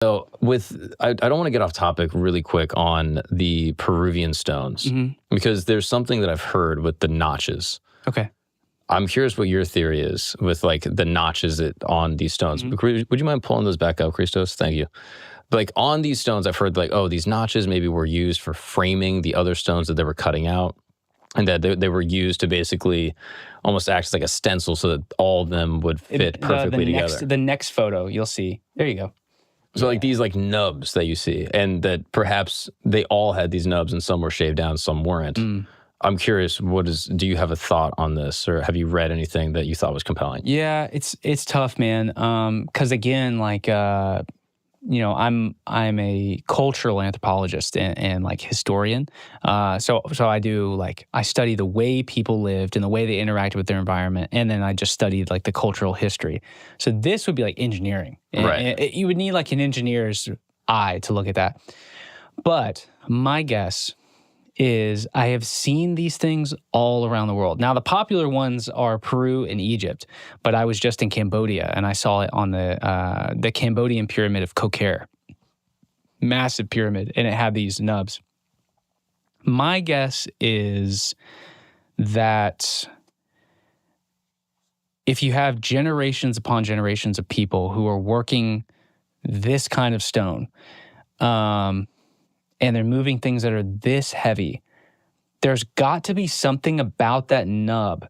So I don't want to get off topic really quick on the Peruvian stones because there's something that I've heard with the notches. Okay. I'm curious what your theory is with like the notches on these stones. Would you mind pulling those back up, Christos? Thank you. But like on these stones, I've heard like, oh, these notches maybe were used for framing the other stones that they were cutting out, and that they were used to basically almost act as like a stencil so that all of them would fit perfectly together. The next photo you'll see. There you go. So like these like nubs that you see, and that perhaps they all had these nubs and some were shaved down, some weren't. I'm curious, do you have a thought on this, or have you read anything that you thought was compelling? Yeah, it's tough, man. Because again, like I'm a cultural anthropologist and like historian. So I study the way people lived and the way they interacted with their environment, and then I just studied like the cultural history. So this would be like engineering. Right. You would need like an engineer's eye to look at that. But my guess is I have seen these things all around the world. Now, the popular ones are Peru and Egypt, but I was just in Cambodia and I saw it on the Cambodian pyramid of Kokera. Massive pyramid, and it had these nubs. My guess is that if you have generations upon generations of people who are working this kind of stone, and they're moving things that are this heavy, there's got to be something about that nub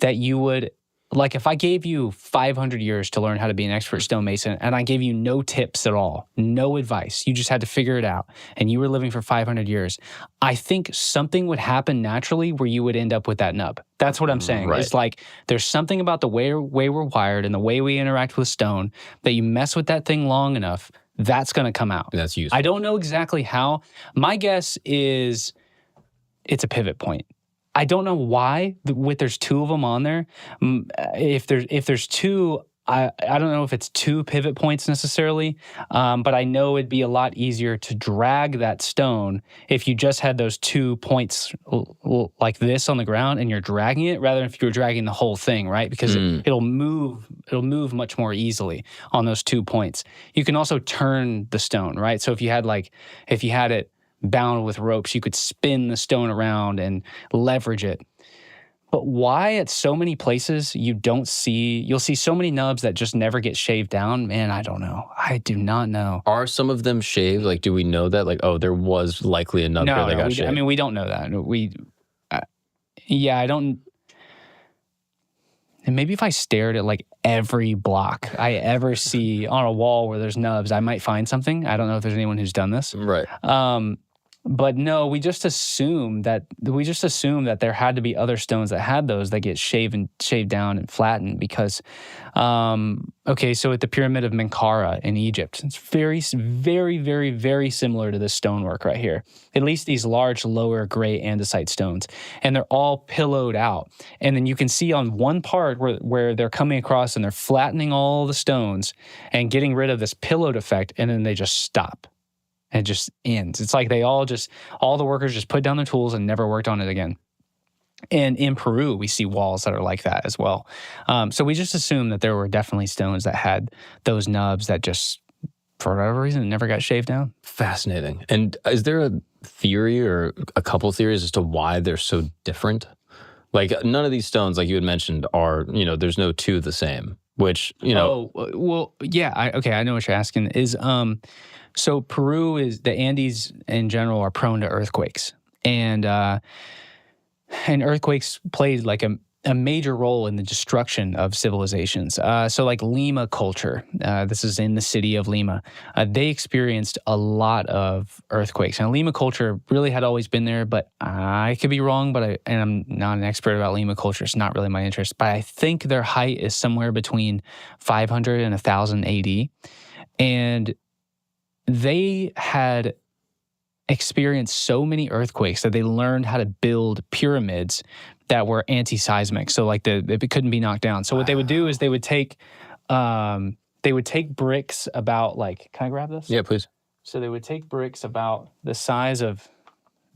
that you would, like if I gave you 500 years to learn how to be an expert stonemason and I gave you no tips at all, no advice, you just had to figure it out, and you were living for 500 years, I think something would happen naturally where you would end up with that nub. That's what I'm saying. Right. It's like there's something about the way we're wired and the way we interact with stone that you mess with that thing long enough, that's going to come out. That's useful. I don't know exactly how. My guess is it's a pivot point. I don't know why. There's two of them on there. If there's two, I don't know if it's two pivot points necessarily, but I know it'd be a lot easier to drag that stone if you just had those 2 points like this on the ground and you're dragging it, rather than if you were dragging the whole thing, right? Because it'll move much more easily on those 2 points. You can also turn the stone, right? So if you had it bound with ropes, you could spin the stone around and leverage it. But why at so many places you'll see so many nubs that just never get shaved down? Man, I don't know. I do not know. Are some of them shaved? Like, do we know that? Like, oh, there was likely a nub here that got shaved. I mean, we don't know that. I don't. And maybe if I stared at like every block I ever see on a wall where there's nubs, I might find something. I don't know if there's anyone who's done this. Right. But no, we just assume that there had to be other stones that had those that get shaved down and flattened because, so at the Pyramid of Menkaure in Egypt, it's very, very, very, very similar to this stonework right here. At least these large lower gray andesite stones, and they're all pillowed out. And then you can see on one part where they're coming across and they're flattening all the stones and getting rid of this pillowed effect, and then they just stop. And it just ends. It's like all the workers just put down their tools and never worked on it again. And in Peru, we see walls that are like that as well. So we just assume that there were definitely stones that had those nubs that just, for whatever reason, never got shaved down. Fascinating. And is there a theory or a couple theories as to why they're so different? Like none of these stones, like you had mentioned, are, there's no two the same, which, I know what you're asking is, so Peru the Andes in general are prone to earthquakes, and earthquakes played like a major role in the destruction of civilizations. So like Lima culture, this is in the city of Lima, they experienced a lot of earthquakes. And Lima culture really had always been there, but I could be wrong, and I'm not an expert about Lima culture. It's not really my interest, but I think their height is somewhere between 500 and 1000 AD. And they had experienced so many earthquakes that they learned how to build pyramids that were anti-seismic. So like it couldn't be knocked down. So what they would do is they would take bricks about like, can I grab this? Yeah, please. So they would take bricks about the size of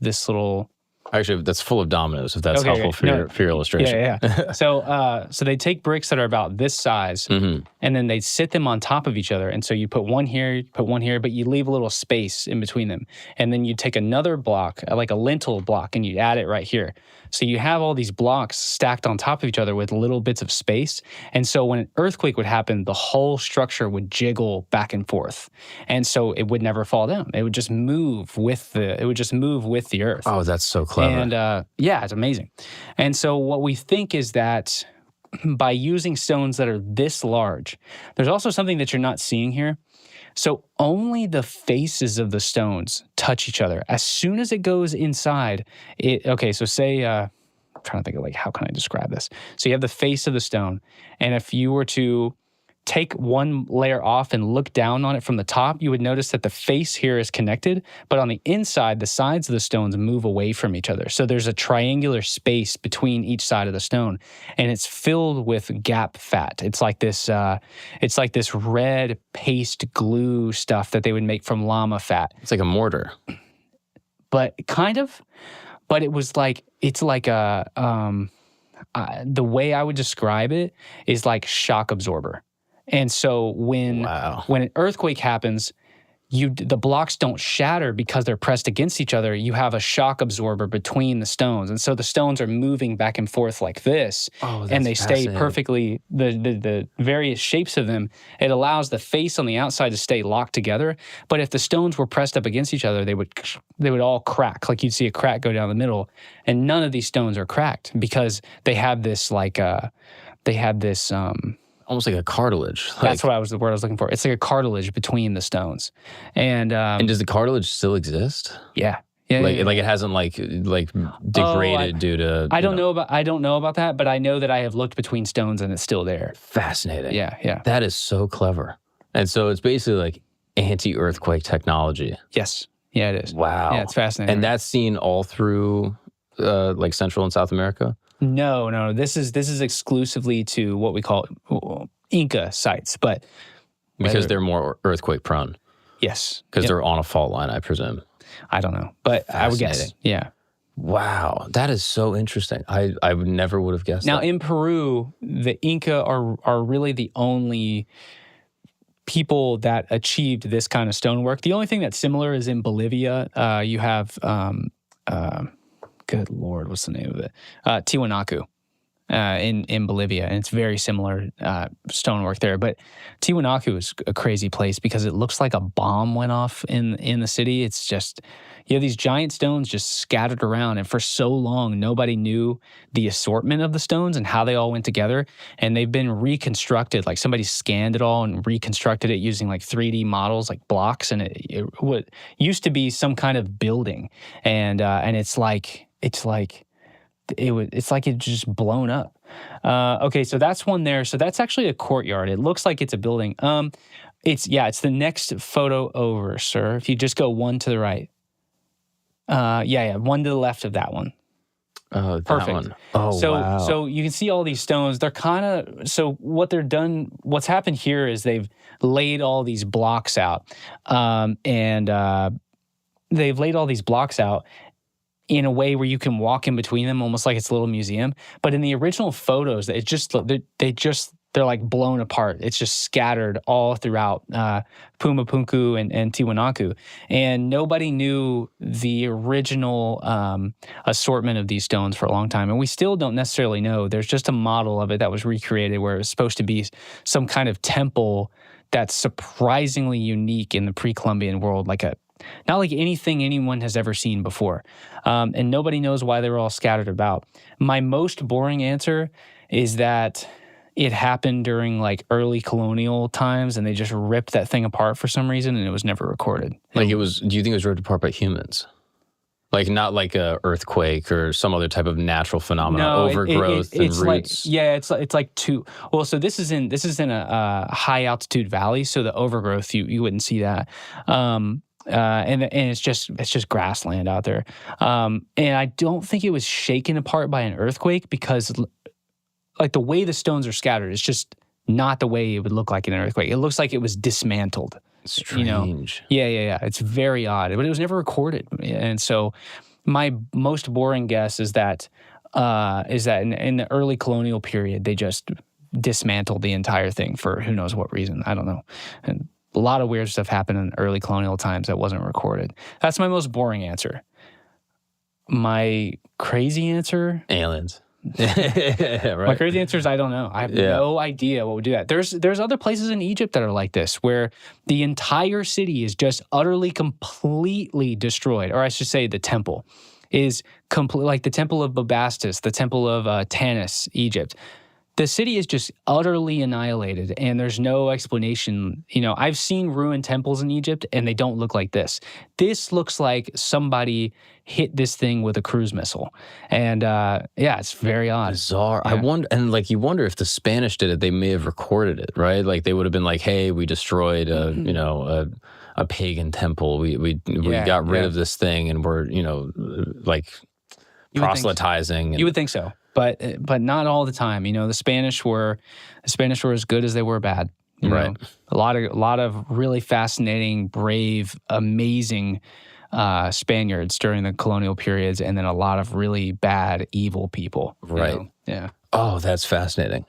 this little Actually, that's full of dominoes, if that's Okay, helpful okay. for your illustration. Yeah. So they take bricks that are about this size, Mm-hmm. and then they sit them on top of each other. And so you put one here, but you leave a little space in between them. And then you take another block, like a lintel block, and you add it right here. So you have all these blocks stacked on top of each other with little bits of space. And so when an earthquake would happen, the whole structure would jiggle back and forth. And so it would never fall down. It would just move with the earth. Oh, that's so clever. And it's amazing. And so what we think is that by using stones that are this large, there's also something that you're not seeing here. So only the faces of the stones touch each other. As soon as it goes inside, so say, I'm trying to think of like, how can I describe this? So you have the face of the stone. And if you were to take one layer off and look down on it from the top, you would notice that the face here is connected, but on the inside, the sides of the stones move away from each other. So there's a triangular space between each side of the stone, and it's filled with gap fat. It's like this red paste glue stuff that they would make from llama fat. It's like a mortar. But kind of, but it was like, it's like a, the way I would describe it is like shock absorber. And so when an earthquake happens, the blocks don't shatter because they're pressed against each other. You have a shock absorber between the stones. And so the stones are moving back and forth like this. And they stay perfectly, the various shapes of them. It allows the face on the outside to stay locked together. But if the stones were pressed up against each other, they would all crack. Like you'd see a crack go down the middle. And none of these stones are cracked because they have this almost like a cartilage. That's the word I was looking for. It's like a cartilage between the stones. And does the cartilage still exist? Yeah. Like it hasn't like degraded due to. I don't know about that, but I know that I have looked between stones and it's still there. Fascinating. Yeah. That is so clever. And so it's basically like anti-earthquake technology. Yes. Yeah, it is. Wow. Yeah, it's fascinating. And that's seen all through like Central and South America? No. This is exclusively to what we call Inca sites, but because they're more earthquake prone. Yes, because they're on a fault line, I presume. I don't know, but I would guess. Yeah. Wow, that is so interesting. I never would have guessed. Now that. In Peru, the Inca are really the only people that achieved this kind of stonework. The only thing that's similar is in Bolivia. You have good Lord, what's the name of it? Tiwanaku in Bolivia. And it's very similar stonework there. But Tiwanaku is a crazy place because it looks like a bomb went off in the city. It's just, you have these giant stones just scattered around. And for so long, nobody knew the assortment of the stones and how they all went together. And they've been reconstructed. Like somebody scanned it all and reconstructed it using like 3D models, like blocks. And it used to be some kind of building. And it's like it just blown up. Okay, so that's one there. So that's actually a courtyard. It looks like it's a building. It's the next photo over, sir. If you just go one to the right. One to the left of that one. Oh, perfect. That one. Oh, wow. So you can see all these stones. They're kind of, so what's happened here is they've laid all these blocks out. They've laid all these blocks out in a way where you can walk in between them, almost like it's a little museum. But in the original photos, they're like blown apart. It's just scattered all throughout Pumapunku and Tiwanaku. And nobody knew the original assortment of these stones for a long time. And we still don't necessarily know. There's just a model of it that was recreated where it was supposed to be some kind of temple that's surprisingly unique in the pre-Columbian world, not like anything anyone has ever seen before. And nobody knows why they were all scattered about. My most boring answer is that it happened during like early colonial times and they just ripped that thing apart for some reason and it was never recorded. Do you think it was ripped apart by humans? Like not like a earthquake or some other type of natural phenomenon, overgrowth and roots. It's like two. Well, so this is in a high altitude valley, so the overgrowth you wouldn't see that. And it's just grassland out there. And I don't think it was shaken apart by an earthquake because like the way the stones are scattered, it's just not the way it would look like in an earthquake. It looks like it was dismantled. Strange. Yeah. It's very odd, but it was never recorded. And so my most boring guess is that in the early colonial period they just dismantled the entire thing for who knows what reason. I don't know. And a lot of weird stuff happened in early colonial times that wasn't recorded. That's my most boring answer. My crazy answer? Aliens. Right. My crazy answer is I don't know. I have no idea what would do that. There's other places in Egypt that are like this, where the entire city is just utterly, completely destroyed. Or I should say the temple is complete, like the temple of Bubastis, the temple of Tanis, Egypt. The city is just utterly annihilated, and there's no explanation. You know, I've seen ruined temples in Egypt, and they don't look like this. This looks like somebody hit this thing with a cruise missile, and it's very odd, bizarre. Yeah. I wonder, and like you wonder if the Spanish did it, they may have recorded it, right? Like they would have been like, "Hey, we destroyed a pagan temple. We got rid of this thing, and we're like proselytizing." You would think so. But not all the time. You know, the Spanish were as good as they were bad. You know? Right. A lot of really fascinating, brave, amazing Spaniards during the colonial periods, and then a lot of really bad, evil people. Right. Yeah. Oh, that's fascinating.